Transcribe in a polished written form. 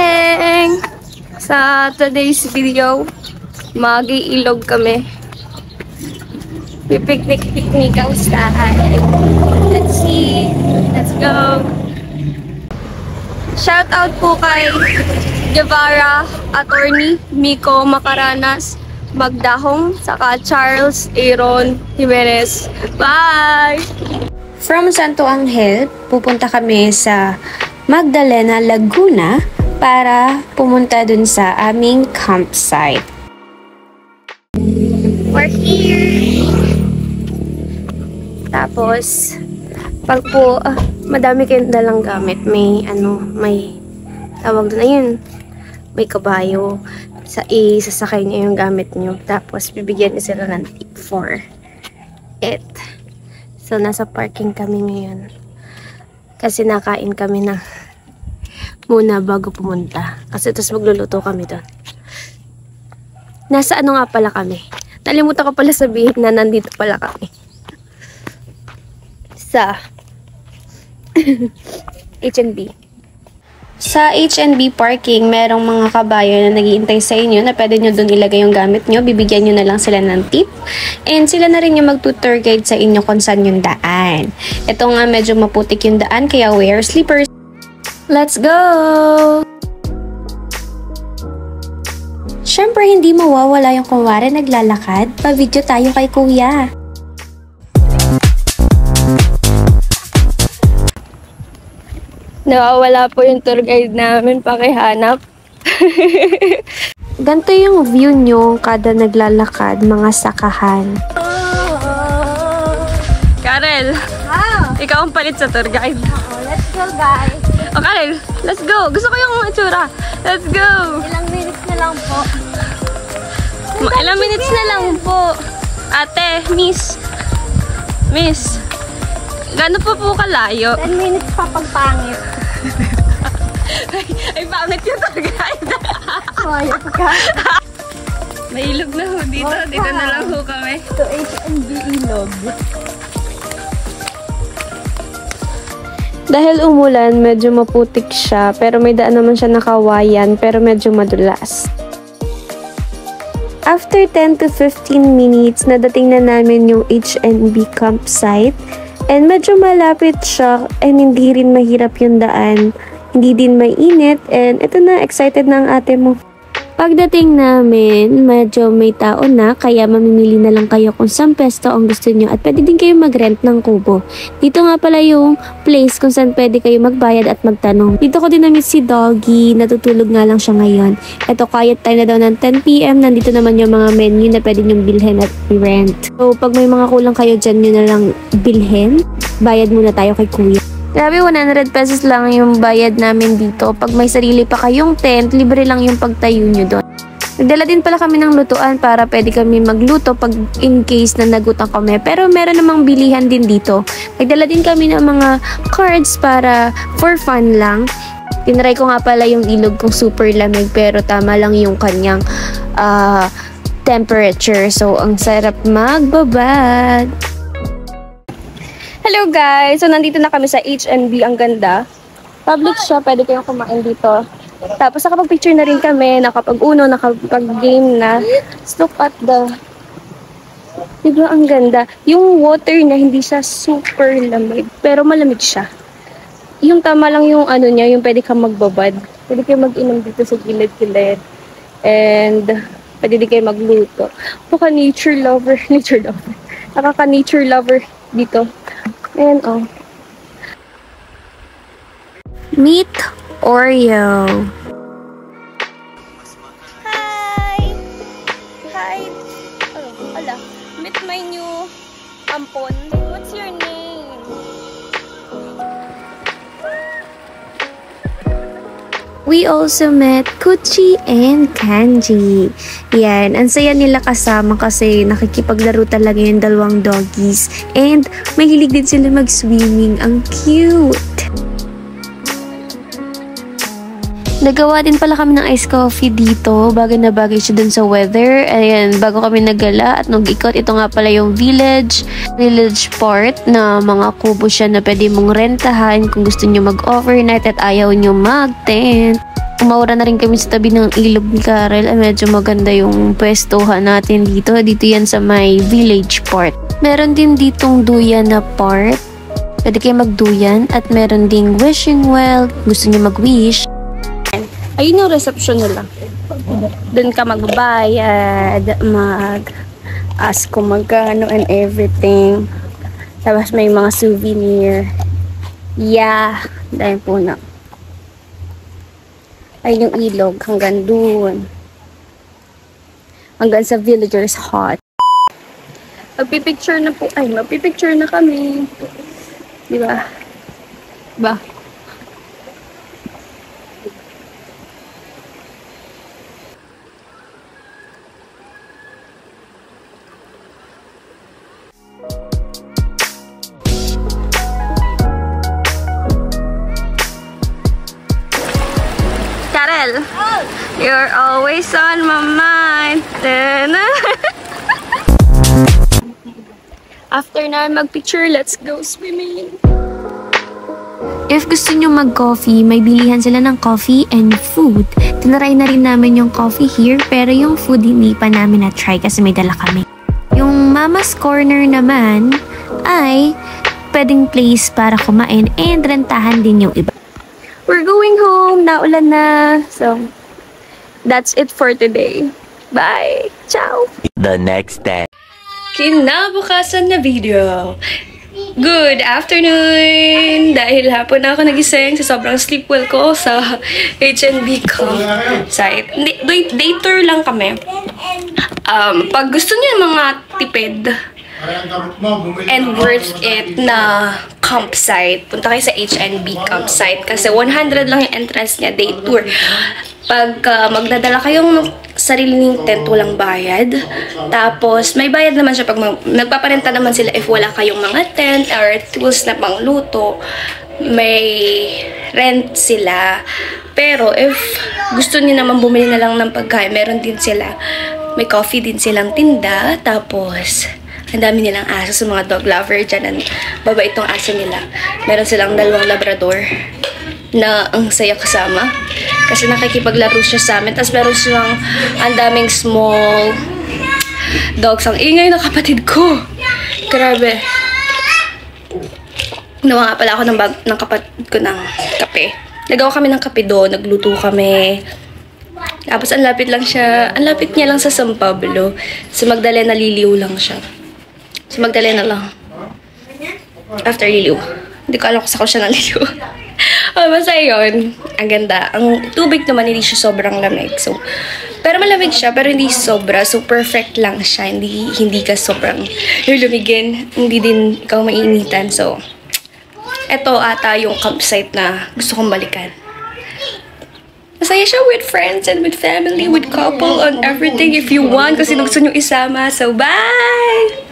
morning! Sa today's video, mag-iilog kami. Pipiknik-piknik ang stahan. Let's see. Let's go. Shout out po kay Guevara, Attorney Miko Macaranas, Magdahong, saka Charles Aaron Jimenez. Bye! From Santo Angel, pupunta kami sa Magdalena, Laguna para pumunta dun sa aming campsite. We're here! Tapos, pag po, madami kayong dalang gamit. May tawag doon, ayun, may kabayo. Sasakay niyo yung gamit niyo. Tapos, bibigyan niyo sila ng tip for it. So, nasa parking kami ngayon. Kasi nakain kami na muna bago pumunta. Kasi tapos magluluto kami doon. Nasa ano nga pala kami? Nalimutan ko pala sabihin na nandito pala kami. Sa H&B. Sa H&B parking, merong mga kabayo na naghihintay sa inyo na pwede nyo dun ilagay yung gamit nyo. Bibigyan nyo na lang sila ng tip. And sila na rin yung mag-tour guide sa inyo kung saan yung daan. Ito nga medyo maputik yung daan kaya wear slippers. Let's go! Syempre hindi mawawala yung kunwari naglalakad. Pa-video tayo kay kuya. Nawawala po yung tour guide namin, pakihanap. Ganito yung view nyo kada naglalakad, mga sakahan. Karel, ikaw ang palit sa tour guide. Let's go, guys. O Karel, let's go. Gusto ko yung itsura. Let's go. Ilang minutes na lang po. Ilang minutes na lang po. Ate, miss. Gano'n po kalayo? 10 minutes pa pagpangit. Ay, pangit yung tour guide. Mayat ka. Nailog na ho dito. Dito na lang ho kami. To H&B Ilog. Dahil umulan, medyo maputik siya, pero may daan naman siya nakawayan, pero medyo madulas. After 10 to 15 minutes, nadating na namin yung H&B campsite. And medyo malapit siya, and hindi rin mahirap yung daan. Hindi din mainit, and ito na, excited na ang ate mo. Pagdating namin, medyo may tao na, kaya mamimili na lang kayo kung saan pesto ang gusto nyo at pwede din kayo mag-rent ng kubo. Dito nga pala yung place kung saan pwede kayo magbayad at magtanong. Dito ko din na-meet si Doggy, natutulog nga lang siya ngayon. Ito, quiet time na daw ng 10 PM, nandito naman yung mga menu na pwede nyong bilhin at i-rent. So, pag may mga kulang kayo dyan, nyo na lang bilhin. Bayad muna tayo kay kuya. Grabe, 100 pesos lang yung bayad namin dito. Pag may sarili pa kayong tent, libre lang yung pagtayo nyo doon. Nagdala din pala kami ng lutuan para pwede kami magluto pag in case na nagutom kami. Pero meron namang bilihan din dito. Nagdala din kami ng mga cards para for fun lang. Tinry ko nga pala yung ilog kung super lamig pero tama lang yung kanyang temperature. So, ang sarap magbabad. Hello guys! So, nandito na kami sa H&B. Ang ganda. Public siya. Pwede kayong kumain dito. Tapos, nakapag-picture na rin kami. Nakapag-uno, nakapag-game na. Let's look at the... Diba, ang ganda. Yung water niya, hindi siya super lamig. Pero malamig siya. Yung tama lang yung ano niya, yung pwede kang magbabad. Pwede kayong mag-inom dito sa gilid-gilid. And, pwede din kayo magluto. Nakaka-nature lover. Nakaka-nature lover dito. Ayan, oh. Meet Oreo. Hi! Oh, hala. Meet my new ampon. What's your name? We also met Kuchi and Kanji. Yan, ang saya nila kasama kasi nakikipaglaro talaga yung dalawang doggies. And mahilig din sila mag-swimming. Ang cute! Nagawa din pala kami ng iced coffee dito. Bagay na bagay siya dun sa weather. Ayan, bago kami nagala at nag-ikot. Ito nga pala yung village part na mga kubo siya na pwede mong rentahan kung gusto nyo mag-overnight at ayaw nyo mag-tent. Umaura na rin kami sa tabi ng ilog ni Karel. Medyo maganda yung pwestuhan natin dito. Dito yan sa may village part. Meron din ditong duyan na part. Pwede kayo magduyan. At meron ding wishing well. Gusto niyo mag-wish. Ayun yung reception nila. Doon ka magbayad, mag-ask kung magkano and everything. Tapos may mga souvenir. Yeah, dahil po na. Ayun yung ilog, hanggang doon. Hanggang sa villagers hut. Magpipicture na po, magpipicture na kami. Diba? Diba? Karel, you're always on my mind. After na mag-picture, let's go swimming. If gusto nyo mag-coffee, may bilihan sila ng coffee and food. Tinaray na rin namin yung coffee here, pero yung food hindi pa namin na-try kasi may dala kami. Yung Mama's Corner naman ay pwedeng place para kumain and rentahan din yung iba. We're going home. Naulan na. So, that's it for today. Bye. Ciao. The next day. Kinabukasan na video. Good afternoon! Dahil hapon na ako nagising sa sobrang sleep well ko sa H&B site. Day tour lang kami. Pag gusto niyo yung mga tipid and worth it na campsite, punta kayo sa H&B campsite kasi 100 lang yung entrance niya, day tour. Pag magdadala kayong sariling tent, walang bayad. Tapos, may bayad naman siya pag nagpaparenta naman sila if wala kayong mga tent or tools na pangluto. May rent sila. Pero, if gusto niyo naman bumili na lang ng pagkain, meron din sila. May coffee din silang tinda. Tapos, ang dami nilang aso sa mga dog lover dyan. Baba itong aso nila. Meron silang 2 labrador na ang saya kasama. Kasi nakikipaglaro siya sa amin. Tapos meron silang ang daming small dogs. Ang ingay na kapatid ko. Grabe. Nawa nga pala ako ng kapatid ko ng kape. Nagawa kami ng kape doon. Nagluto kami. Tapos ang lapit lang siya. Ang lapit niya lang sa San Pablo. Si Magdalena liliw lang siya. Si Magdalena lang. After liliw. Hindi ko alam kung saan ko siya naliliw. Basta yun. Ang ganda. Ang tubig naman, hindi siya sobrang lamig. So, pero malamig siya, pero hindi sobra. So, perfect lang siya. Hindi ka sobrang lumigin. Hindi din ikaw maininitan. So, eto ata yung campsite na gusto kong balikan. Masaya siya with friends and with family, with couple, on everything if you want. Kasi gusto nyo isama. So, bye!